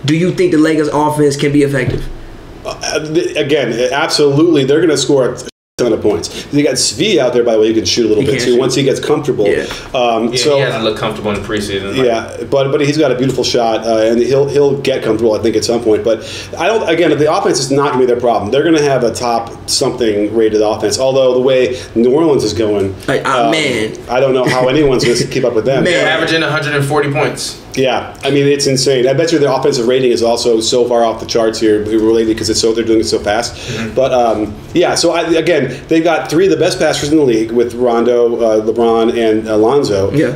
Do you think the Lakers offense can be effective? Again, absolutely. They're going to score a ton of points. You got Svi out there, by the way, who can shoot a little bit too once he gets comfortable. Yeah. So he hasn't looked comfortable in the preseason. Yeah, but he's got a beautiful shot, and he'll get comfortable, I think, at some point. But I don't. Again, the offense is not going to be their problem. They're going to have a top something rated offense. Although the way New Orleans is going, man, I don't know how anyone's going to keep up with them. They're averaging 140 points. Yeah, I mean, it's insane. I bet you their offensive rating is also so far off the charts here related because they're doing it so fast. Mm-hmm. But so again, they've got three of the best passers in the league with Rondo, LeBron, and Alonzo. Yeah,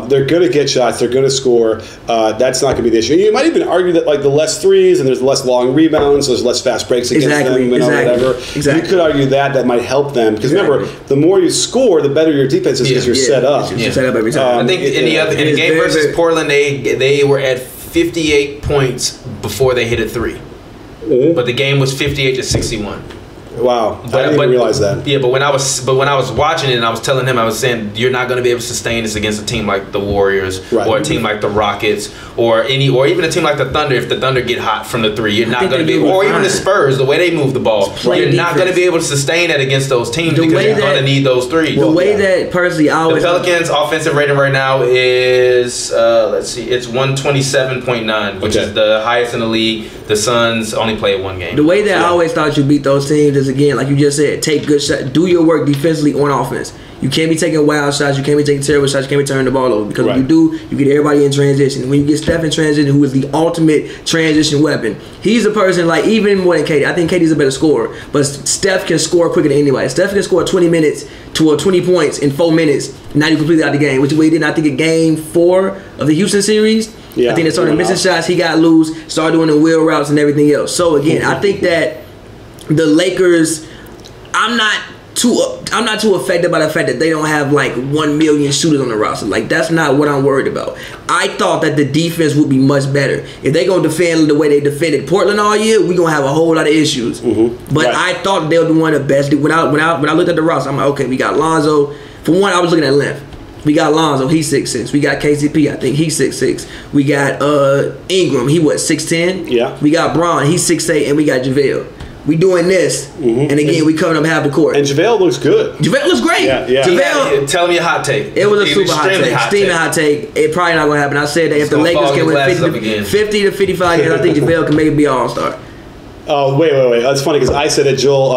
they're going to get shots. They're going to score. That's not going to be the issue. You might even argue that like the less threes and there's less long rebounds, there's less fast breaks against them, and whatever. Exactly. You could argue that might help them because remember, the more you score, the better your defense is because you're set up. You're set up every time. I think in the game versus Portland, they were at 58 points before they hit a three. Mm-hmm. But the game was 58-61. Wow, I didn't even realize that. Yeah, but when I was watching it and I was telling him, I was saying you're not going to be able to sustain this against a team like the Warriors or a team like the Rockets or even a team like the Thunder. If the Thunder get hot from the three, you're not going to be, or even the Spurs, the way they move the ball, you're not going to be able to sustain that against those teams because you're going to need those threes. The way that personally, I always the Pelicans' offensive rating right now is let's see, it's 127.9, which is the highest in the league. The Suns only played one game. The way that I always thought you beat those teams is, again, like you just said, take good shots, do your work defensively on offense. You can't be taking wild shots, you can't be taking terrible shots, you can't be turning the ball over because when you do, you get everybody in transition. When you get Steph in transition, who is the ultimate transition weapon, he's a person like even more than KD. I think KD's a better scorer, but Steph can score quicker than anybody. Steph can score 20 minutes to 20 points in 4 minutes. Now you're completely out of the game, which is what he did, I think, in Game 4 of the Houston series. Yeah, I think they started missing shots. He got loose, started doing the wheel routes and everything else. So again, I think that the Lakers, I'm not too affected by the fact that they don't have like 1 million shooters on the roster. Like that's not what I'm worried about. I thought that the defense would be much better. If they gonna defend the way they defended Portland all year, we gonna have a whole lot of issues. Mm-hmm. But I thought they would be one of the best. When I looked at the roster, I'm like, okay, we got Lonzo. For one, I was looking at length. We got Lonzo, he's 6'6". We got KCP, I think he's 6'6". We got Ingram, he 6'10". Yeah. We got Braun, he's 6'8", and we got JaVale. We doing this, and again, we coming up half the court. And JaVale looks good. JaVale looks great. Yeah. JaVale, tell me a hot take. It was a super hot take. It probably not gonna happen. I said that if the Lakers can win 50 to 55 games, I think JaVale can maybe be an all-star. Oh, wait. That's funny because I said that Joel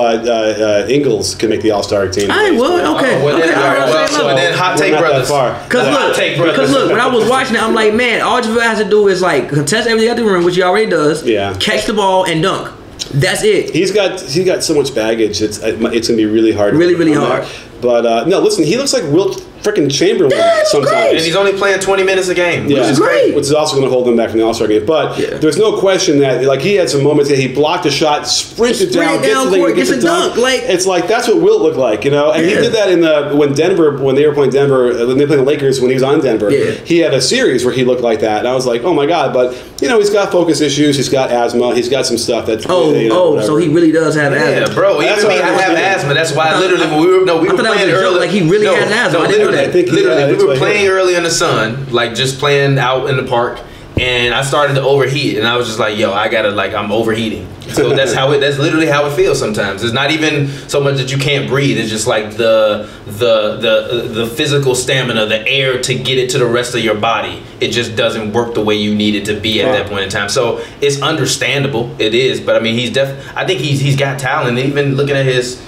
Ingles can make the All-Star team. I would. Okay. Then hot take brothers. Because look, when I was watching it, I'm like, man, all JaVale has to do is like contest everything out the rim, which he already does. Yeah. Catch the ball and dunk. That's it. He's got so much baggage. It's gonna be really hard. Really hard. But no, listen, he looks like Wilt freaking Chamberlain sometimes. Great. And he's only playing 20 minutes a game, which is great. Which is also going to hold him back from the All-Star game. But there's no question that like he had some moments that he blocked a shot, sprinted down, gets a dunk. Like it's like that's what Wilt looked like, you know. And he did that in when they were playing Denver, when they played the Lakers, when he was on Denver. Yeah. He had a series where he looked like that, and I was like, oh my god. But you know, he's got focus issues, he's got asthma, he's got some stuff that's so he really does have asthma. Yeah, bro. Even me, I have asthma. That's why literally when we were playing early, like he really has asthma. Literally, we were playing early in the sun, like just playing out in the park, and I started to overheat, and I was just like, yo, I'm overheating. So that's literally how it feels sometimes. It's not even so much that you can't breathe, it's just like the physical stamina, the air to get it to the rest of your body. It just doesn't work the way you need it to be at that point in time. So it's understandable, it is, but I mean I think he's got talent. And even looking at his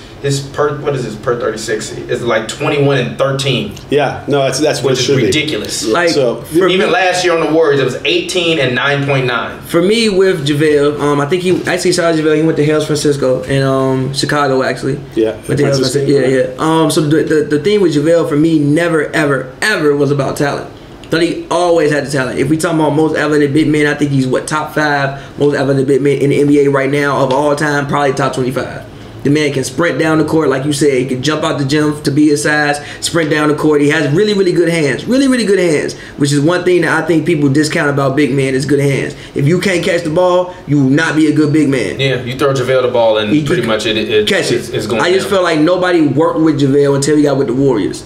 per 36 is like 21 and 13. Yeah, no, that's what it should be. Ridiculous. Like so, even last year on the Warriors, it was 18 and 9.9. For me with JaVale, I think he actually shout out JaVale. He went to San Francisco and Chicago actually. Yeah, went to Francisco. Yeah. So the thing with JaVale for me never ever was about talent. But he always had the talent. If we talk about most athletic big men, I think he's top 5 most athletic big men in the NBA right now of all time, probably top 25. The man can sprint down the court, like you said. He can jump out the gym to be his size, sprint down the court. He has really good hands. Really good hands, which is one thing that I think people discount about big men is good hands. If you can't catch the ball, you will not be a good big man. Yeah, you throw JaVale the ball and pretty much it's going I just felt like nobody worked with JaVale until he got with the Warriors.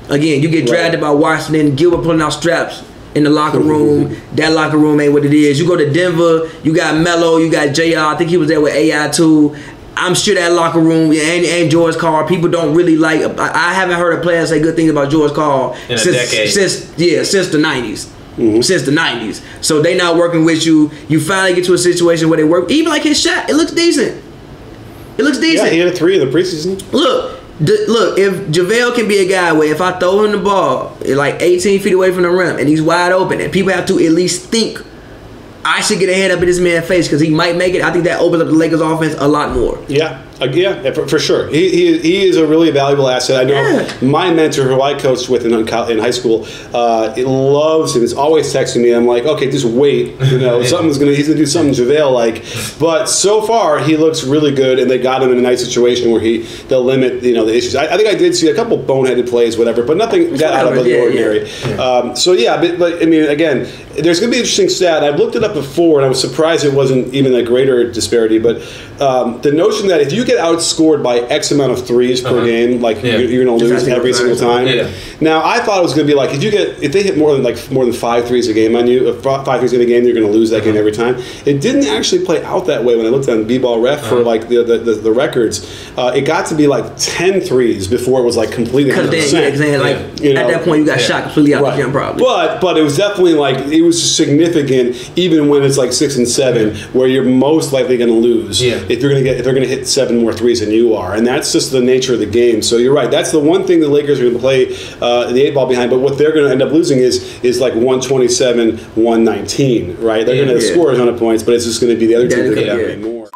Again, you get drafted by Washington, Gilbert pulling out straps. in the locker room. That locker room ain't what it is. You go to Denver, you got Melo, you got JR. I think he was there with AI too. I'm sure that locker room and George Karl, people don't really like. I haven't heard a player say good things about George Karl in a decade. Since the 90s. Since the 90s. So they not working with you. You finally get to a situation where they work. Even like his shot, it looks decent. It looks decent. Yeah, he had a 3 in the preseason. Look, if JaVale can be a guy where if I throw him the ball like 18 feet away from the rim and he's wide open and people have to at least think I should get a hand up in this man's face because he might make it, I think that opens up the Lakers offense a lot more. Yeah, for sure. He is a really valuable asset. I know my mentor, who I coached with in high school, loves him. He's always texting me. I'm like, okay, just wait. You know, he's gonna do something JaVale like. But so far, he looks really good, and they got him in a nice situation where they'll limit the issues. I think I did see a couple boneheaded plays, whatever, but nothing got out of the ordinary. But I mean, again, there's gonna be an interesting stat. I've looked it up before, and I was surprised it wasn't even a greater disparity. But the notion that if you get outscored by X amount of threes per game, like you're going to lose every single time. Yeah. Now I thought it was going to be like if they hit more than 5 threes a game on you, 5 threes in a game, you're going to lose that game every time. It didn't actually play out that way when I looked on B-Ball Ref for like the records. It got to be like 10 threes before it was like completely 100%. At that point you got shot completely out the gym probably. But it was definitely like it was significant even when it's like 6 and 7 where you're most likely going to lose if they're going to hit 7 more threes than you are, and that's just the nature of the game. So you're right. That's the one thing the Lakers are going to play the 8 ball behind. But what they're going to end up losing is like 127, 119. Right? They're going to score a ton of points, but it's just going to be the other team that are going to get more.